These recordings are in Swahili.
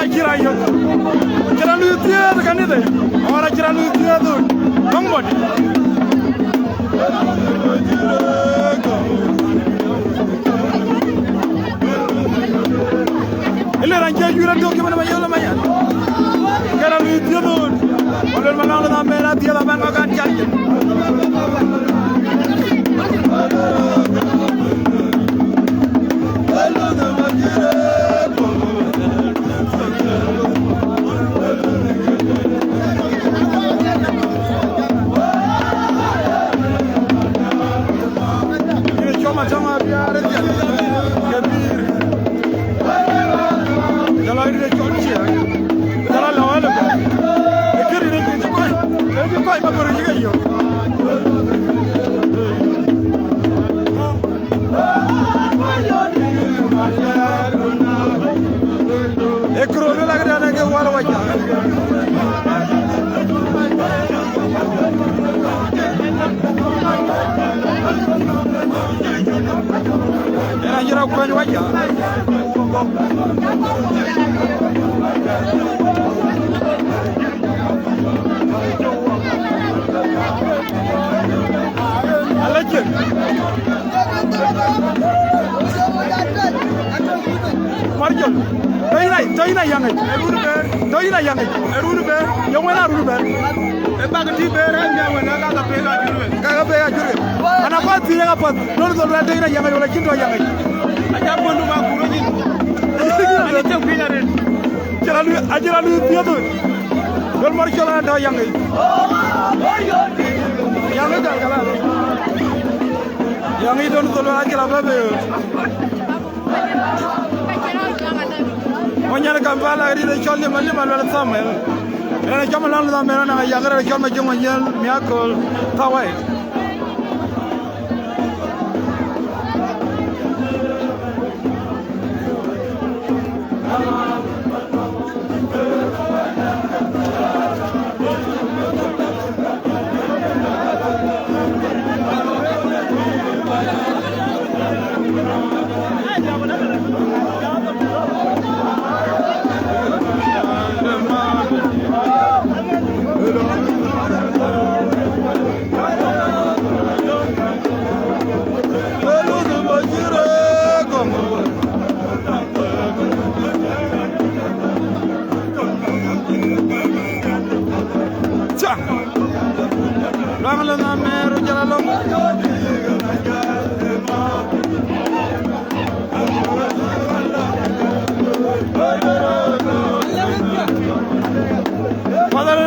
la kira yo kira lu tiya kan ide ora kira lu tiya do bangodi ile ranje jura do ke ma yola ma ya kira lu tiya do wala ma la na mera tiya la banga kan charge Era kufanya waja alaje marjol doyna yangay erunu be yongena runu be e bagati be ranga wala ka pega jurwe ana pati ya pat lolu do doyna yangay wala kindo yangay aja bondu ma kuro ni ani te pina ren ajira lu tiado dol marjol da yangay dal kala yangay don do ajira babe Monyana Kampala ri de cholle malli malwala samel ena chama lan da mena na yagara chama jonga nyel miakol tawai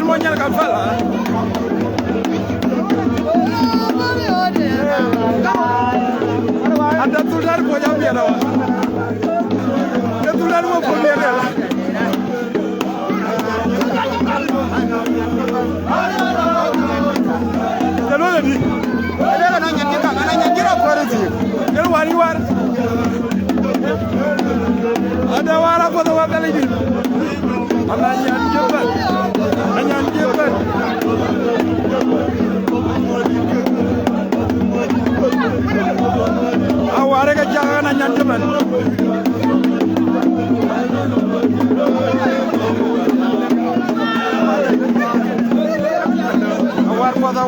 Monyana Kampala anda tular ko jam ya dawa ke tular mo ko le le telo le di ele na nyandira ko reti el wari war ada wara ko do wakale di Allah nyan jebal nyan jebal aware ga jagana nyan jebal awar pada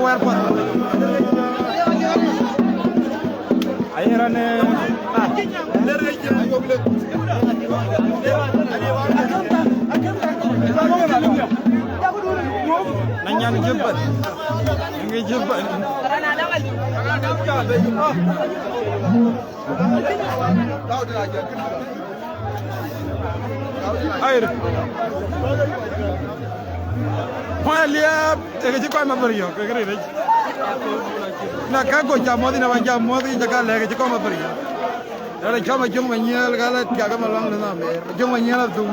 ayerane nanyan jebal ngi jebal ayr liap tege ci koy ma bari yo kegre rek na ka go jamodi na jamodi jaga lege ci ko ma bari dara chama jong ma nyel gala tiaga ma lang na me jong ma nyel dum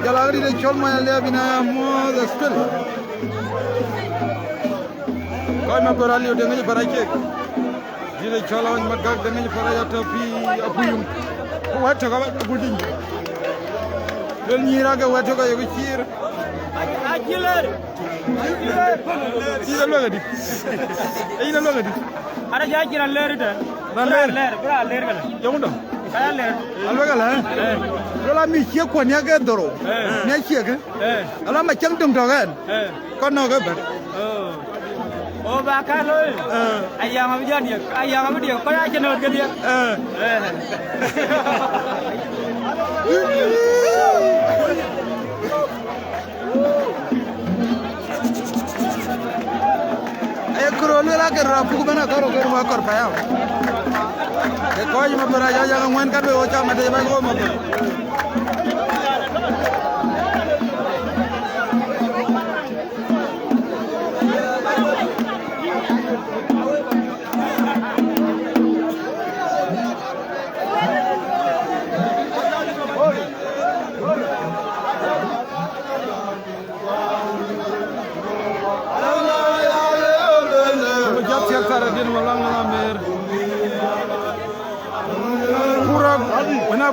jala ri de chol ma le bina mo da skul koy ma borali de ngi barake di de chola ma gag de ngi fara ya to pi apuyum wato ga budin del nyira ga wato ga yo chir Aguilar. Ida loga di. Ida loga di. Ada jaji ran ler ida. Ran ler. Bra ler gala. Jamu dong. alwega la lola mi che ko nya ge doro nya che ge ala ma chang tung to gan ko no ge ba o ba ka lo ayam ma dia ko ya che no ge dia Kurolo la ke rapu bana karo ke ma kor paya e ko ma para ya ngwen ka be o cha ma de ba ko ma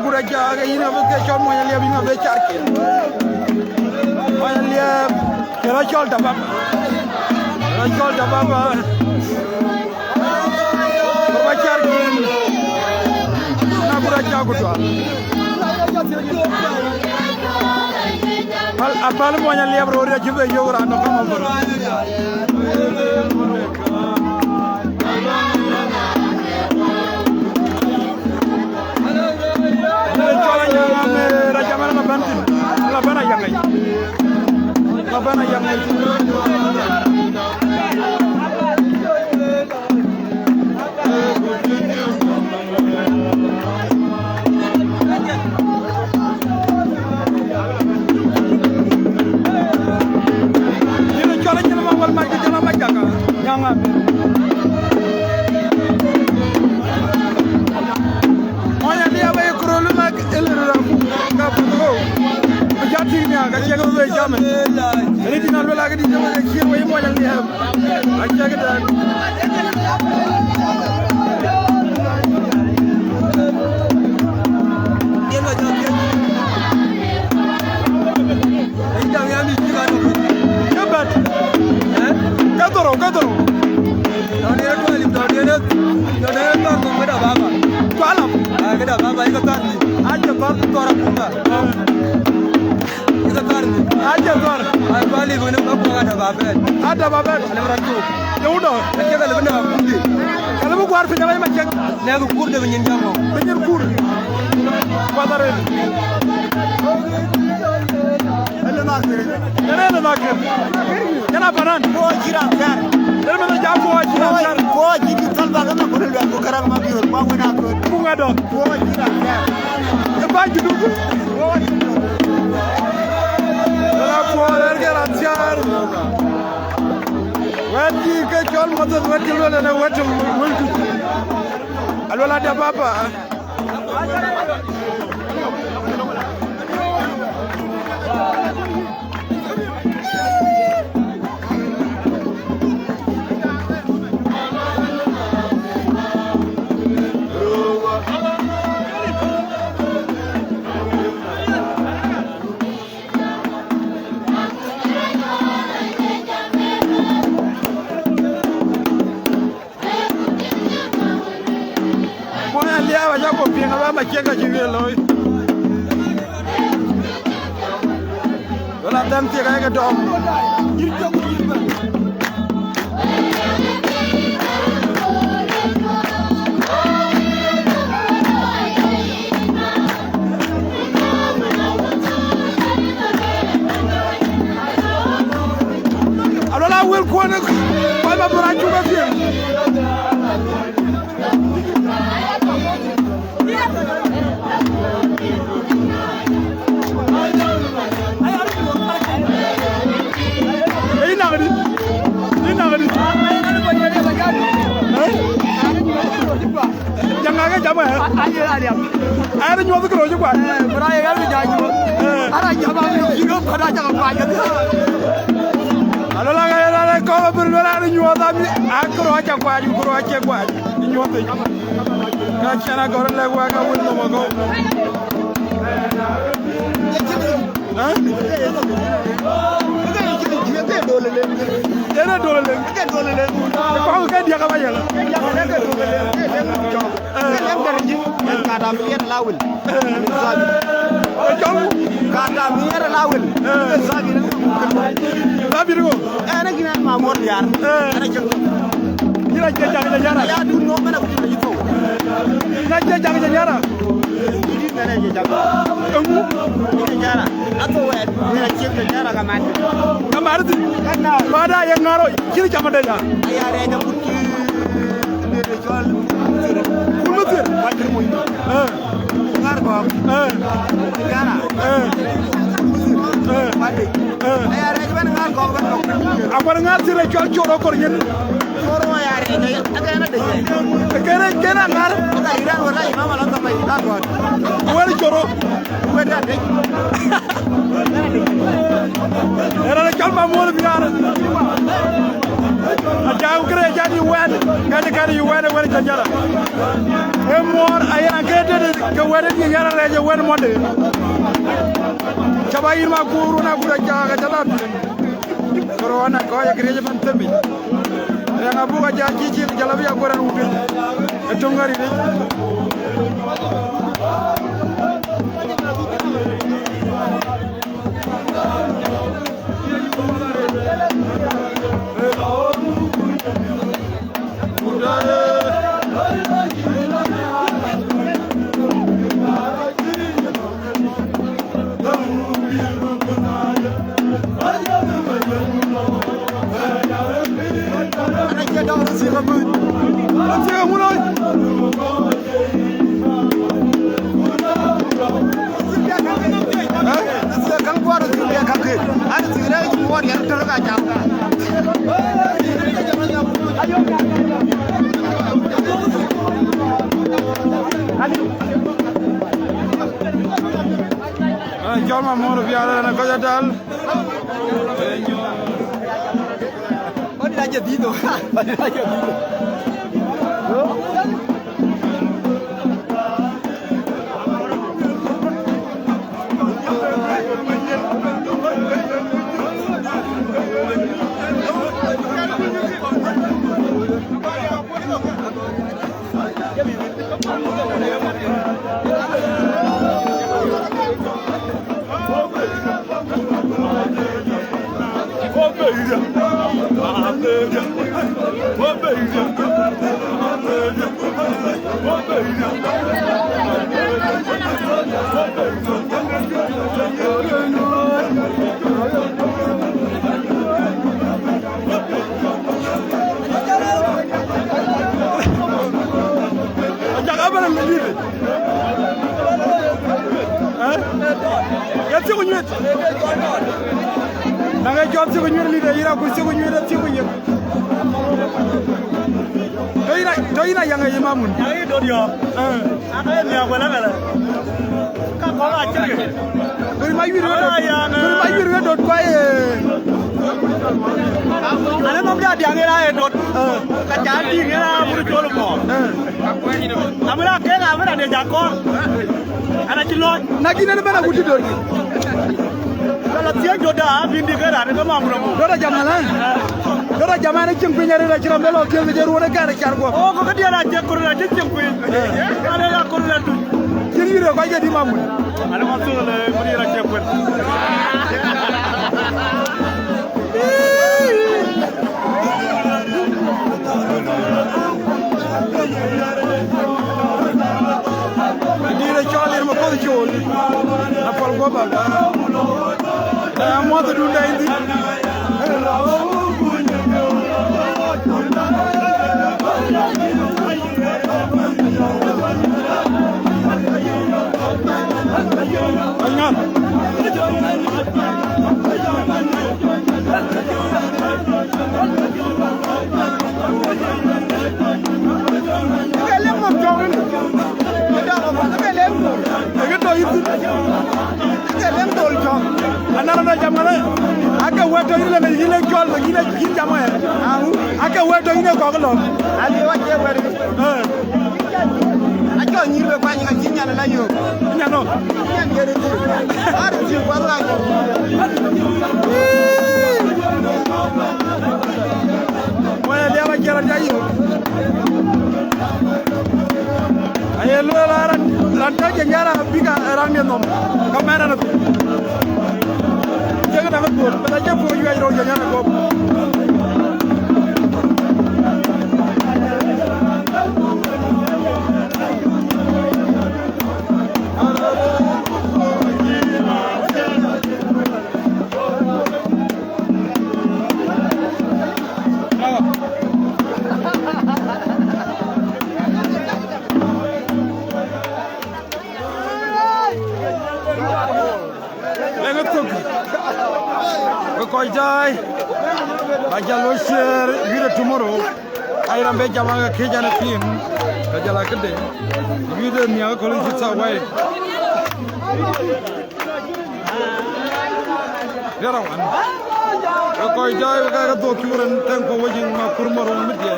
Gura jaga ina be chol mo ya bi nga be charki mo ya kera chol da baba ba charki na gura jago to al apal mo ya liab ro re jibe yogra no kama bor Labana yang ini jalan awal maju jalan majaga jangan oh ya dia bayi kurulu mak elera ngaputo Jatirnya kajian kalau jaman, ini tinggal lagi di jaman kiri, wajib mau yang dia, aja kita. Dia nak jalan. Ini jangan ni jalan. Kabat, katoro. Dia tu alim, dia tu kita bapa. Kalam, kita bapa itu kan, aja bapa tu orang punda. Aja tor bali bune ko ada babet ala ranju yewdo ke bele bune kundi kala bu war fi ngamay ma cek ne ko kur de ñen jamo ñen kur badare ele na ke yana banan ko jira fer ele ma ja ko jira fer ko jibi talba gama ko le ko karang ma biur ma wona ko ngado ko jira fer e ba judu ko poder garantiar wadi ke jol motor wadi lola na wadi wultu alwala da baba Majenga jiwelo wala dam ti ga dom alola wel ko ne ko ma bora juga fi Jama ada nyoba kero juga beraya kan jangan ada jama juga pada jangan banyak kalau lagi ada kau berdoa ada nyoba tapi akro aja kuat nyoba kan cara korang lagi agak pun nama kau Era dolele. Kau kan dia kapan ya? kata miyar lawul kata miyar lawul sabi ko ana gina ma mor yar ana jeng ina je jang jara ya du no mena ko ni to ina je jang jara ni mena je jang ni jara ato wa mena jeng jara kamarti kana bada yang ngaro kiri jamade ja ayare da buki ne de jol kulmutir wadir moy ngar ko jara wadi ayare ben ngar ko ben abar ngar sire jol joro ko nyen moro ayare de agana de kena ngar ada iran wala imam ala tamay ka ko wala joro wada de era le kalma mo le biara ajaw kre jadi wen gadi kadi wen wen jara e mor ayana kede ke wen ni yara le wen mode chabayir ma guru na gura jaga jalan corona ko ya greje ban tembi ya ngabuga jaji ci jalabi ya goran ubi e tongari de Joma moro biara na ko dal oni aja dito nanga job ci ko ñu li de ira ko ci ko ñu def ci ko ñu do ira yang ay mamun ay do yo ay mi agwala ngala ka ko la ci do ma yiri do ko ay ana no bla di angera ay do ka ja di ngera mu jolo mo amara ke na amara de jakor ana ci lo nagi na bana gudi do kalau dia jodoh, bindi kerana itu mampu. Jodoh jamanan, jodoh jamanan cengkuy nyari lagi ramai lo dia menjadi orang kaya cakap. Oh, kok dia nak cek kurang aja cengkuy. Ada yang kurang tu. Jadi dia kau jadi mampu. Ada maksud le, beri lagi cek pun. Dia cakap dia mau kau cakap. Apa kau bawa? Mo to do that indi Angan kelem mo jongin da ko kelem ko to yitu kelem tol jong anara na jamana aka weto ile me ile jol ma ile kin jamana aka weto ile ko lo ali waje wari ajo nyirbe kwa nyinga kinyana na yo nyano nyangere ti ari ti wala ko wala dia ma jara jayo Aye lu ran ta nyara biga ran ne nom kamera na jega da ko bala je ko yu ay ro nyara ko Koijai, Bajalo share video tomorrow. I am Bejama Kajan team, Kajala Kade, video Nia College away. There are one. Koijai, we got a document and tempo waging Makurmaro media.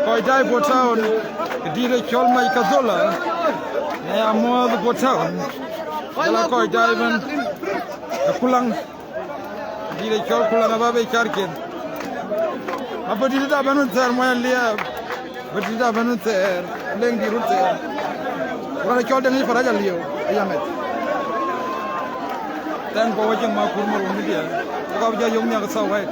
Koijai Botown, Dida Cholma Kazola. I am more the Botown. Koijai, Kulang. Dile chol kula na babe charken apa dile banun ter moyan liya dile banun ter lengi rute wala chol dengi faraja liyo ayamet tan ko wajin ma kurmo media ko ba jayong nya ka sawai